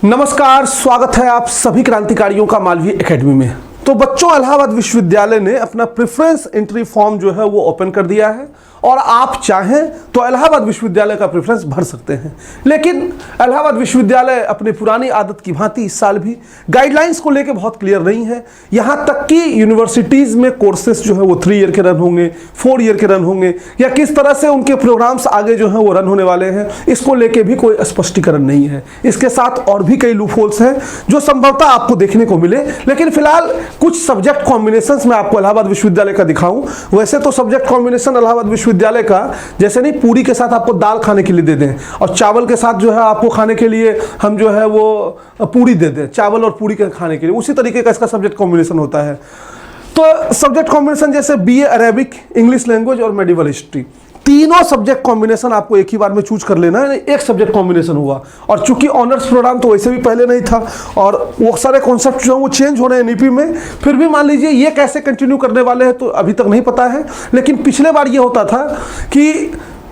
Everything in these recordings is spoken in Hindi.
नमस्कार, स्वागत है आप सभी क्रांतिकारियों का मालवीय एकेडमी में। तो बच्चों, इलाहाबाद विश्वविद्यालय ने अपना प्रेफरेंस एंट्री फॉर्म जो है वो ओपन कर दिया है और आप चाहें तो इलाहाबाद विश्वविद्यालय का प्रेफरेंस भर सकते हैं। लेकिन इलाहाबाद विश्वविद्यालय अपनी पुरानी आदत की भांति इस साल भी गाइडलाइंस को लेकर बहुत क्लियर नहीं है। यहाँ तक कि यूनिवर्सिटीज़ में कोर्सेस जो है वो 3 ईयर के रन होंगे, 4 ईयर के रन होंगे, या किस तरह से उनके प्रोग्राम्स आगे जो है वो रन होने वाले हैं, इसको लेके भी कोई स्पष्टीकरण नहीं है। इसके साथ और भी कई लूप होल्स हैं जो संभवतः आपको देखने को मिले। लेकिन फिलहाल कुछ सब्जेक्ट कॉम्बिनेशंस मैं आपको इलाहाबाद विश्वविद्यालय का दिखाऊं। वैसे तो सब्जेक्ट कॉम्बिनेशन इलाहाबाद विश्वविद्यालय का जैसे नहीं पूरी के साथ आपको दाल खाने के लिए दे दें और चावल के साथ जो है आपको खाने के लिए हम जो है वो पूरी दे दें, चावल और पूरी के खाने के लिए, उसी तरीके का इसका सब्जेक्ट कॉम्बिनेशन होता है। तो सब्जेक्ट कॉम्बिनेशन जैसे बीए अरेबिक, इंग्लिश लैंग्वेज और मेडिवल हिस्ट्री, तीनों सब्जेक्ट कॉम्बिनेशन आपको एक ही बार में चूज कर लेना है। एक सब्जेक्ट कॉम्बिनेशन हुआ और चूंकि ऑनर्स प्रोग्राम तो वैसे भी पहले नहीं था और वो सारे कॉन्सेप्ट जो हैं वो चेंज हो रहे हैं एनईपी में, फिर भी मान लीजिए ये कैसे कंटिन्यू करने वाले हैं तो अभी तक नहीं पता है। लेकिन पिछले बार ये होता था कि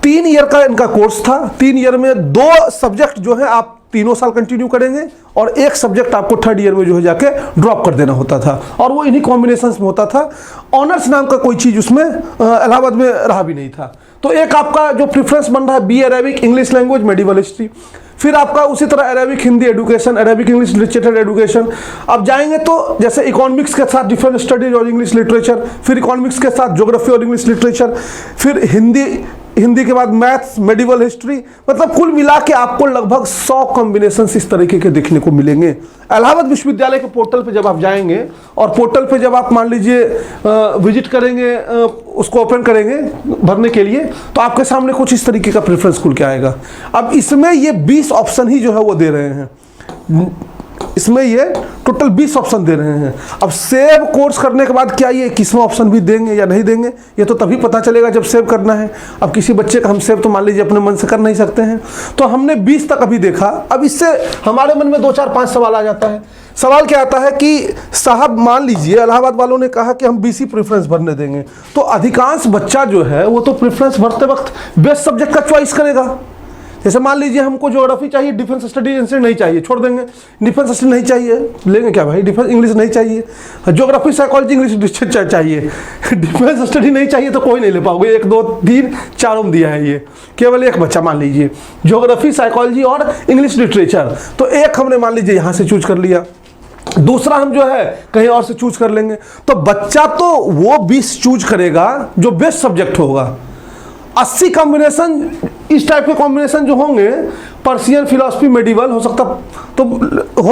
3 ईयर का इनका कोर्स था, 3 ईयर में 2 सब्जेक्ट जो है आप तीनों साल कंटिन्यू करेंगे और एक सब्जेक्ट आपको 3rd ईयर में जो है जाके ड्रॉप कर देना होता था और वो इन्हीं कॉम्बिनेशंस में होता था। ऑनर्स नाम का कोई चीज़ उसमें इलाहाबाद में रहा भी नहीं था। तो एक आपका जो प्रेफरेंस बन रहा है B Arabic, English language, medieval history, फिर आपका उसी तरह Arabic Hindi education, Arabic English literature education. अब जाएंगे तो जैसे इकोनॉमिक्स के साथ डिफरेंट स्टडीज और इंग्लिश लिटरेचर, फिर इकोनॉमिक्स के साथ ज्योग्राफी और इंग्लिश लिटरेचर, फिर हिंदी के बाद मैथ्स, मेडिवल हिस्ट्री, मतलब कुल मिला के आपको लगभग 100 कॉम्बिनेशंस इस तरीके के देखने को मिलेंगे। इलाहाबाद विश्वविद्यालय के पोर्टल पे जब आप जाएंगे और पोर्टल पे जब आप मान लीजिए विजिट करेंगे, उसको ओपन करेंगे भरने के लिए, तो आपके सामने कुछ इस तरीके का प्रेफरेंस खुल के आएगा। अब इसमें ये 20 ऑप्शन ही जो है वो दे रहे हैं, इसमें ये टोटल 20 ऑप्शन दे रहे हैं। अब सेव कोर्स करने के बाद क्या ये 21वां ऑप्शन भी देंगे या नहीं देंगे, ये तो तभी पता चलेगा जब सेव करना है। अब किसी बच्चे का हम सेव तो मान लीजिए अपने मन से कर नहीं सकते हैं, तो हमने 20 तक अभी देखा। अब इससे हमारे मन में 2, 4, 5 सवाल आ जाता है। सवाल क्या आता है कि साहब मान लीजिए इलाहाबाद वालों ने कहा कि हम बीसी प्रेफरेंस भरने देंगे, तो अधिकांश बच्चा जो है वो तो प्रेफरेंस भरते वक्त बेस्ट सब्जेक्ट का चॉइस करेगा। जैसे मान लीजिए हमको ज्योग्राफी चाहिए, डिफेंस स्टडीज नहीं चाहिए, छोड़ देंगे। डिफेंस स्टडी नहीं चाहिए, लेंगे क्या भाई? डिफेंस इंग्लिश नहीं चाहिए, ज्योग्राफी साइकोलॉजी इंग्लिश चाहिए, डिफेंस स्टडी नहीं चाहिए तो कोई नहीं ले पाओगे। 1, 2, 3, 4 दिया है, ये केवल एक बच्चा मान लीजिए ज्योग्राफी, साइकोलॉजी और इंग्लिश लिटरेचर, तो एक हमने मान लीजिए यहाँ से चूज कर लिया, दूसरा हम जो है कहीं और से चूज कर लेंगे। तो बच्चा तो वो 20 चूज करेगा जो बेस्ट सब्जेक्ट होगा। 80 कॉम्बिनेशन इस टाइप के कॉम्बिनेशन जो होंगे, पर्शियन, फिलॉसफी, मेडिवल, हो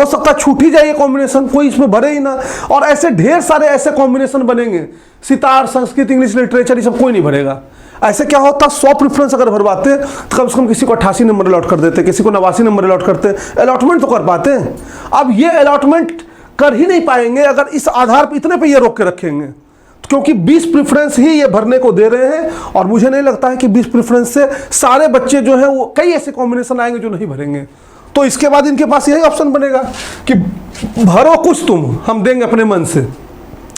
सकता छूट ही जाए ये कॉम्बिनेशन, कोई इसमें भरे ही ना। और ऐसे ढेर सारे ऐसे कॉम्बिनेशन बनेंगे, सितार, संस्कृत, इंग्लिश लिटरेचर, ये सब कोई नहीं भरेगा। ऐसे क्या होता, 100 प्रेफरेंस अगर भरवाते तो कम से कम किसी को 88 नंबर अलॉट कर देते, किसी को 89 नंबर अलॉट करते, अलॉटमेंट तो कर पाते हैं। अब ये अलॉटमेंट कर ही नहीं पाएंगे अगर इस आधार पर इतने पे ये रोक के रखेंगे, क्योंकि 20 प्रेफरेंस ही ये भरने को दे रहे हैं और मुझे नहीं लगता है कि 20 प्रेफरेंस से सारे बच्चे जो हैं वो, कई ऐसे कॉम्बिनेशन आएंगे जो नहीं भरेंगे। तो इसके बाद इनके पास यही ऑप्शन बनेगा कि भरो कुछ तुम, हम देंगे अपने मन से।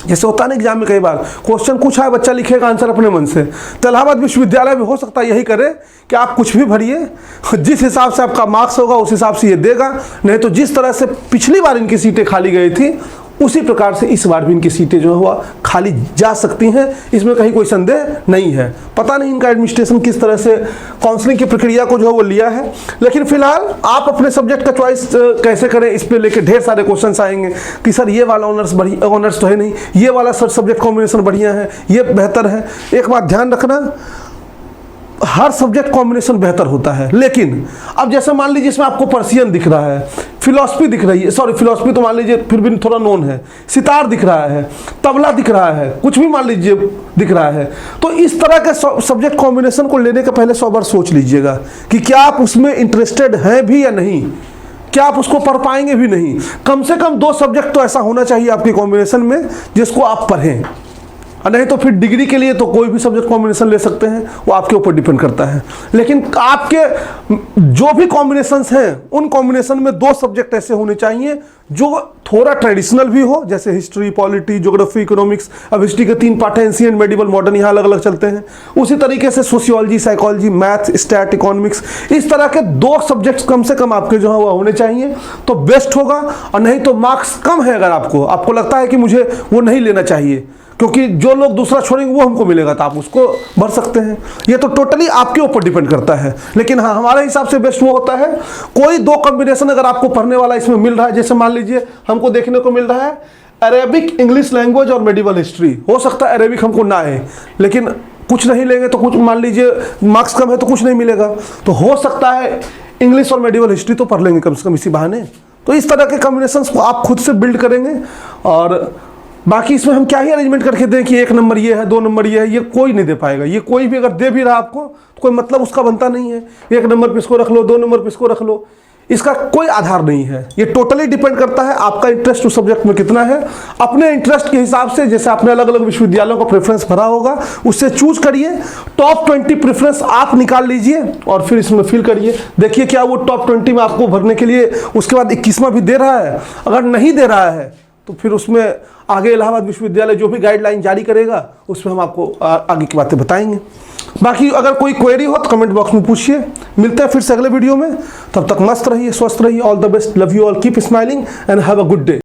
जैसे होता है ना एग्जाम में कई बार क्वेश्चन पूछा है, बच्चा लिखेगा आंसर अपने मन से, तो इलाहाबाद विश्वविद्यालय में हो सकता है यही करे कि आप कुछ भी भरिए, जिस हिसाब से आपका मार्क्स होगा उस हिसाब से ये देगा। नहीं तो जिस तरह से पिछली बार इनकी सीटें खाली गई थी, उसी प्रकार से इस बार भी इनकी सीटें जो है वो खाली जा सकती हैं, इसमें कहीं कोई संदेह नहीं है। पता नहीं इनका एडमिनिस्ट्रेशन किस तरह से काउंसलिंग की प्रक्रिया को जो है वो लिया है। लेकिन फिलहाल आप अपने सब्जेक्ट का चॉइस कैसे करें, इस पे लेके ढेर सारे क्वेश्चंस आएंगे कि सर ये वाला ऑनर्स तो है नहीं, ये वाला सर सब्जेक्ट कॉम्बिनेशन बढ़िया है, ये बेहतर है। एक बात ध्यान रखना, हर सब्जेक्ट कॉम्बिनेशन बेहतर होता है, लेकिन अब जैसे मान लीजिए इसमें आपको पर्शियन दिख रहा है, फिलॉसफी दिख रही है, सॉरी फिलॉसफी तो मान लीजिए फिर भी थोड़ा नोन है, सितार दिख रहा है, तबला दिख रहा है, कुछ भी मान लीजिए दिख रहा है, तो इस तरह के सब्जेक्ट कॉम्बिनेशन को लेने के पहले 100 बार सोच लीजिएगा कि क्या आप उसमें इंटरेस्टेड हैं भी या नहीं, क्या आप उसको पढ़ पाएंगे भी नहीं। कम से कम 2 सब्जेक्ट तो ऐसा होना चाहिए आपके कॉम्बिनेशन में जिसको आप पढ़ें। और नहीं तो फिर डिग्री के लिए तो कोई भी सब्जेक्ट कॉम्बिनेशन ले सकते हैं, वो आपके ऊपर डिपेंड करता है। लेकिन आपके जो भी कॉम्बिनेशंस हैं उन कॉम्बिनेशन में 2 सब्जेक्ट ऐसे होने चाहिए जो थोड़ा ट्रेडिशनल भी हो, जैसे हिस्ट्री, पॉलिटी, ज्योग्राफी, इकोनॉमिक्स। अब हिस्ट्री के 3 पार्ट हैं, एंशिएंट, मेडिवल, मॉडर्न, यहाँ अलग अलग चलते हैं। उसी तरीके से sociology, psychology, math, stat, economics, इस तरह के 2 सब्जेक्ट्स कम से कम आपके जो है वो होने चाहिए तो बेस्ट होगा। और नहीं तो मार्क्स कम है, अगर आपको लगता है कि मुझे वो नहीं लेना चाहिए क्योंकि जो लोग दूसरा छोड़ेंगे वो हमको मिलेगा, तो आप उसको भर सकते हैं। ये तो टोटली आपके ऊपर डिपेंड करता है। लेकिन हाँ, हमारे हिसाब से बेस्ट वो होता है कोई 2 कॉम्बिनेशन अगर आपको पढ़ने वाला इसमें मिल रहा है। जैसे मान लीजिए हमको देखने को मिल रहा है अरेबिक, इंग्लिश लैंग्वेज और मेडिवल हिस्ट्री। हो सकता है अरेबिक हमको ना आए, लेकिन कुछ नहीं लेंगे तो कुछ, मान लीजिए मार्क्स कम है तो कुछ नहीं मिलेगा, तो हो सकता है इंग्लिश और मेडिवल हिस्ट्री तो पढ़ लेंगे कम से कम इसी बहाने। तो इस तरह के कॉम्बिनेशंस को आप खुद से बिल्ड करेंगे। और बाकी इसमें हम क्या ही अरेंजमेंट करके दें कि 1 नंबर ये है, 2 नंबर ये है, ये कोई नहीं दे पाएगा। ये कोई भी अगर दे भी रहा आपको तो कोई मतलब उसका बनता नहीं है। 1 नंबर पे इसको रख लो, 2 नंबर पे इसको रख लो, इसका कोई आधार नहीं है। ये टोटली डिपेंड करता है आपका इंटरेस्ट उस सब्जेक्ट में कितना है। अपने इंटरेस्ट के हिसाब से, जैसे आपने अलग अलग विश्वविद्यालयों का प्रेफरेंस भरा होगा, उससे चूज करिए। टॉप 20 प्रेफरेंस आप निकाल लीजिए और फिर इसमें फिल करिए। देखिए क्या वो टॉप 20 में आपको भरने के लिए उसके बाद 21वां भी दे रहा है। अगर नहीं दे रहा है तो फिर उसमें आगे इलाहाबाद विश्वविद्यालय जो भी गाइडलाइन जारी करेगा उसमें हम आपको आगे की बातें बताएंगे। बाकी अगर कोई क्वेरी हो तो कमेंट बॉक्स में पूछिए। मिलते हैं फिर से अगले वीडियो में। तब तक मस्त रहिए, स्वस्थ रहिए। All the best, love you all, keep smiling and have a good day.